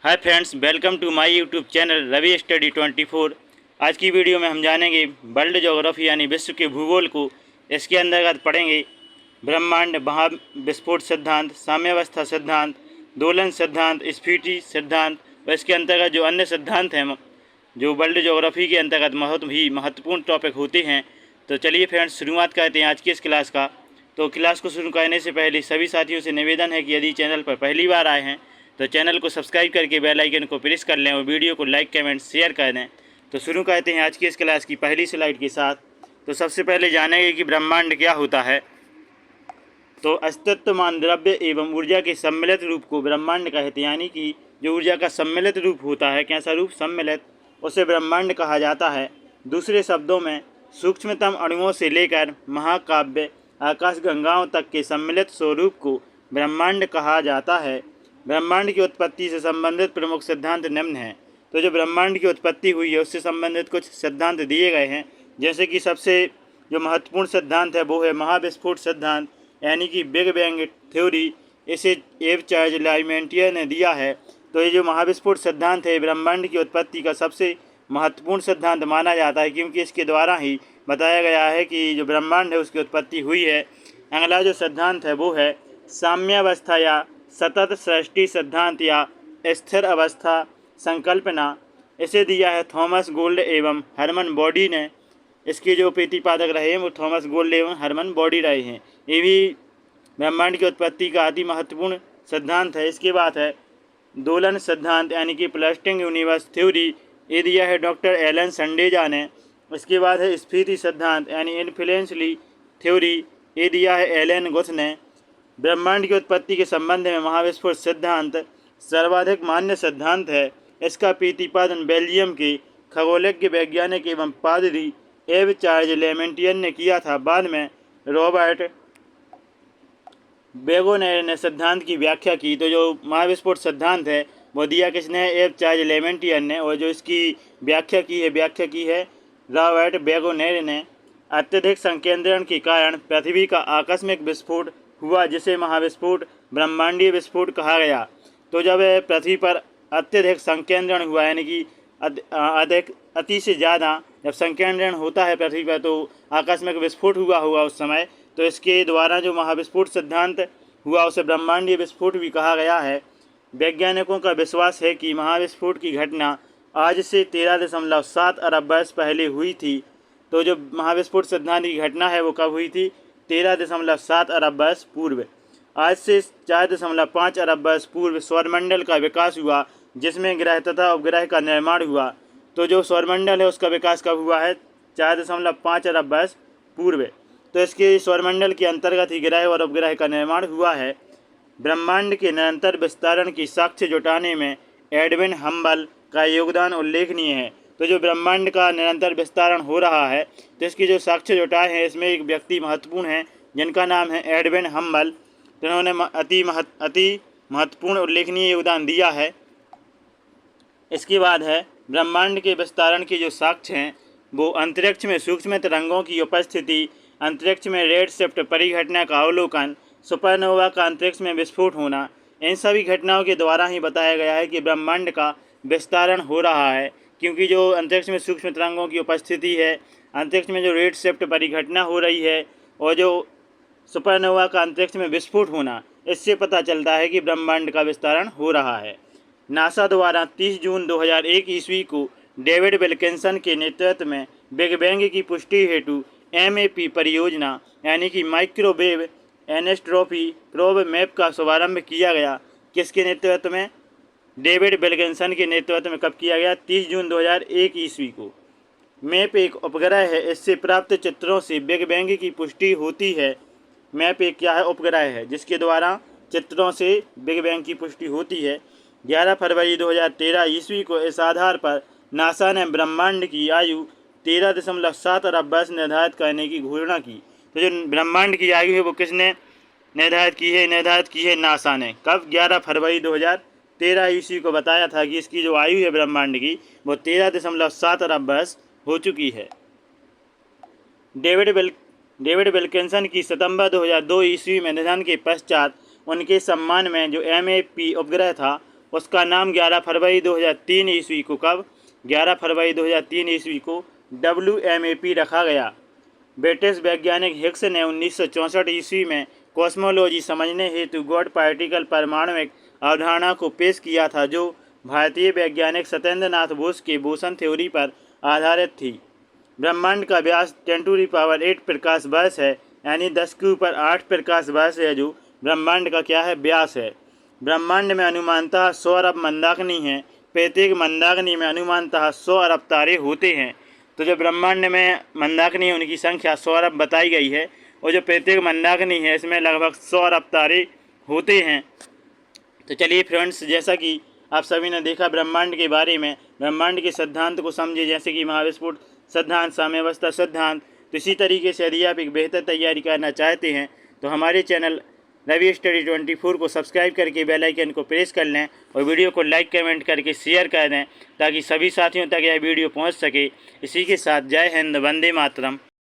Hi friends, welcome to my YouTube channel Ravi study 24। आज की video में हम जानेंगे वर्ल्ड ज्योग्राफी यानी विश्व के भूगोल को। इसके अंतर्गत पढ़ेंगे ब्रह्मांड महाविस्फोट सिद्धांत, साम्यावस्था सिद्धांत, दोलन सिद्धांत, स्फीति सिद्धांत और इसके अंतर्गत जो अन्य सिद्धांत हैं जो वर्ल्ड ज्योग्राफी के अंतर्गत बहुत ही महत्वपूर्ण टॉपिक होते हैं। तो चलिए फ्रेंड्स, शुरुआत करते हैं आज की इस क्लास का। तो क्लास को शुरू करने से पहले सभी साथियों से निवेदन है कि यदि चैनल पर पहली बार आए हैं तो चैनल को सब्सक्राइब करके बेल आइकन को प्रेस कर लें और वीडियो को लाइक, कमेंट, शेयर कर दें। तो शुरू करते हैं आज की इस क्लास की पहली स्लाइड के साथ। तो सबसे पहले जानेंगे कि ब्रह्मांड क्या होता है। तो अस्तित्वमान द्रव्य एवं ऊर्जा के सम्मिलित रूप को ब्रह्मांड कहते हैं, यानी कि जो ऊर्जा का सम्मिलित रूप होता है, कैसा रूप, सम्मिलित, उसे ब्रह्मांड कहा जाता है। दूसरे शब्दों में सूक्ष्मतम अणुओं से लेकर महाकाव्य आकाशगंगाओं तक के सम्मिलित स्वरूप को ब्रह्मांड कहा जाता है। ब्रह्मांड की उत्पत्ति से संबंधित प्रमुख सिद्धांत निम्न हैं। तो जो ब्रह्मांड की उत्पत्ति हुई है उससे संबंधित कुछ सिद्धांत दिए गए हैं, जैसे कि सबसे जो महत्वपूर्ण सिद्धांत है वो है महाविस्फोट सिद्धांत, यानी कि बिग बैंग थ्योरी। इसे एव चार्ल्स लाइमेंटियर ने दिया है। तो ये जो महाविस्फोट सिद्धांत है ब्रह्मांड की उत्पत्ति का सबसे महत्वपूर्ण सिद्धांत माना जाता है, क्योंकि इसके द्वारा ही बताया गया है कि जो ब्रह्मांड है उसकी उत्पत्ति हुई है। अगला जो सिद्धांत है वो है साम्यावस्था या सतत सृष्टि सिद्धांत या स्थिर अवस्था संकल्पना। इसे दिया है थॉमस गोल्ड एवं हरमन बॉडी ने। इसके जो प्रतिपादक रहे हैं वो थॉमस गोल्ड एवं हरमन बॉडी रहे हैं। ये भी ब्रह्मांड की उत्पत्ति का अति महत्वपूर्ण सिद्धांत है। इसके बाद है दोलन सिद्धांत, यानी कि प्लस्टिंग यूनिवर्स थ्योरी। ये दिया है डॉक्टर एलन संडेजा ने। इसके बाद है स्फीति सिद्धांत, यानी इन्फ्लुएंसली थ्योरी। ये दिया है एलन गुथ ने। ब्रह्मांड की उत्पत्ति के संबंध में महाविस्फोट सिद्धांत सर्वाधिक मान्य सिद्धांत है। इसका प्रतिपादन बेल्जियम के खगोलज्ञ, वैज्ञानिक एवं पादरी एव चार्ल्स लेमेंटियर ने किया था। बाद में रॉबर्ट बेगोनेर ने सिद्धांत की व्याख्या की। तो जो महाविस्फोट सिद्धांत है वो दिया किसने, एव चार्ल्स लेमेंटियर ने, और जो इसकी व्याख्या की है रॉबर्ट बेगोनेर ने। अत्यधिक संकेंद्रण के कारण पृथ्वी का आकस्मिक विस्फोट हुआ, जिसे महाविस्फोट ब्रह्मांडीय विस्फोट कहा गया। तो जब पृथ्वी पर अत्यधिक संकेंद्रण हुआ, यानी कि अति से ज़्यादा जब संकेंद्रण होता है पृथ्वी पर तो आकस्मिक विस्फोट हुआ उस समय। तो इसके द्वारा जो महाविस्फोट सिद्धांत हुआ उसे ब्रह्मांडीय विस्फोट भी कहा गया है। वैज्ञानिकों का विश्वास है कि महाविस्फोट की घटना आज से 13.7 अरब वर्ष पहले हुई थी। तो जो महाविस्फोट सिद्धांत की घटना है वो कब हुई थी, 13.7 अरब वर्ष पूर्व। आज से 4.5 अरब वर्ष पूर्व सौरमंडल का विकास हुआ, जिसमें ग्रह तथा उपग्रह का निर्माण हुआ। तो जो सौरमंडल है उसका विकास कब हुआ है, 4.5 अरब वर्ष पूर्व। तो इसके सौरमंडल के अंतर्गत ही ग्रह और उपग्रह का निर्माण हुआ है। ब्रह्मांड के निरंतर विस्तारण की साक्ष्य जुटाने में एडविन हम्बल का योगदान उल्लेखनीय है। तो जो ब्रह्मांड का निरंतर विस्तारण हो रहा है तो इसकी जो साक्ष्य जुटाए हैं इसमें एक व्यक्ति महत्वपूर्ण हैं, जिनका नाम है एडविन हम्बल। तो इन्होंने अति महत्वपूर्ण उल्लेखनीय योगदान दिया है। इसके बाद है ब्रह्मांड के विस्तारण के जो साक्ष्य हैं वो अंतरिक्ष में सूक्ष्म तरंगों की उपस्थिति, अंतरिक्ष में रेड शिफ्ट परिघटना का अवलोकन, सुपरनोवा का अंतरिक्ष में विस्फोट होना। इन सभी घटनाओं के द्वारा ही बताया गया है कि ब्रह्मांड का विस्तारण हो रहा है, क्योंकि जो अंतरिक्ष में सूक्ष्म तरंगों की उपस्थिति है, अंतरिक्ष में जो रेड शिफ्ट परिघटना हो रही है और जो सुपरनोवा का अंतरिक्ष में विस्फोट होना, इससे पता चलता है कि ब्रह्मांड का विस्तारण हो रहा है। नासा द्वारा 30 जून 2001 ईस्वी को डेविड विल्किंसन के नेतृत्व में बिग बैंग की पुष्टि हेतु MAP परियोजना, यानी कि माइक्रोवेव एनेस्ट्रोपी प्रोब मैप का शुभारंभ किया गया। किसके नेतृत्व में, डेविड विल्किंसन के नेतृत्व में। कब किया गया, 30 जून 2001 ईस्वी को। मैप एक उपग्रह है, इससे प्राप्त चित्रों से बिग बैंग की पुष्टि होती है। मैप एक क्या है, उपग्रह है, जिसके द्वारा चित्रों से बिग बैंग की पुष्टि होती है। 11 फरवरी 2013 ईस्वी को इस आधार पर नासा ने ब्रह्मांड की आयु 13.7 अरब वर्ष निर्धारित करने की घोषणा की। तो जो ब्रह्मांड की आयु है वो किसने निर्धारित की है, नासा ने। कब, 11 फरवरी 2013 ईस्वी को बताया था कि इसकी जो आयु है ब्रह्मांड की वो 13.7 अरब वर्ष हो चुकी है। डेविड विल्किंसन की सितंबर 2002 ईस्वी में निधन के पश्चात उनके सम्मान में जो MAP उपग्रह था उसका नाम 11 फरवरी 2003 ईस्वी को कब 11 फरवरी 2003 ईस्वी को WMAP रखा गया। ब्रिटिश वैज्ञानिक हिग्स ने 1964 ईस्वी में कॉस्मोलॉजी समझने हेतु गॉड पार्टिकल परमाणुविक अवधारणा को पेश किया था, जो भारतीय वैज्ञानिक सत्येंद्र नाथ बोस के बोसन थ्योरी पर आधारित थी। ब्रह्मांड का व्यास 10⁸ प्रकाश वर्ष है, यानी 10⁸ प्रकाश वर्ष है, जो ब्रह्मांड का क्या है, व्यास है। ब्रह्मांड में अनुमानतः 100 अरब मंदाकिनी हैं। प्रत्येक मंदाकिनी में अनुमानतः 100 अरब तारे होते हैं। तो जो ब्रह्मांड में मंदाकिनी है उनकी संख्या 100 अरब बताई गई है, और जो प्रत्येक मंदाकिनी है इसमें लगभग 100 अरब तारे होते हैं। तो चलिए फ्रेंड्स, जैसा कि आप सभी ने देखा ब्रह्मांड के बारे में, ब्रह्मांड के सिद्धांत को समझे, जैसे कि महाविस्फोट सिद्धांत, साम्यावस्था सिद्धांत। तो इसी तरीके से यदि आप एक बेहतर तैयारी करना चाहते हैं तो हमारे चैनल रवि स्टडी 24 को सब्सक्राइब करके बेल आइकन को प्रेस कर लें और वीडियो को लाइक कमेंट करके शेयर कर दें, ताकि सभी साथियों तक यह वीडियो पहुंच सके। इसी के साथ जय हिंद, वंदे मातरम।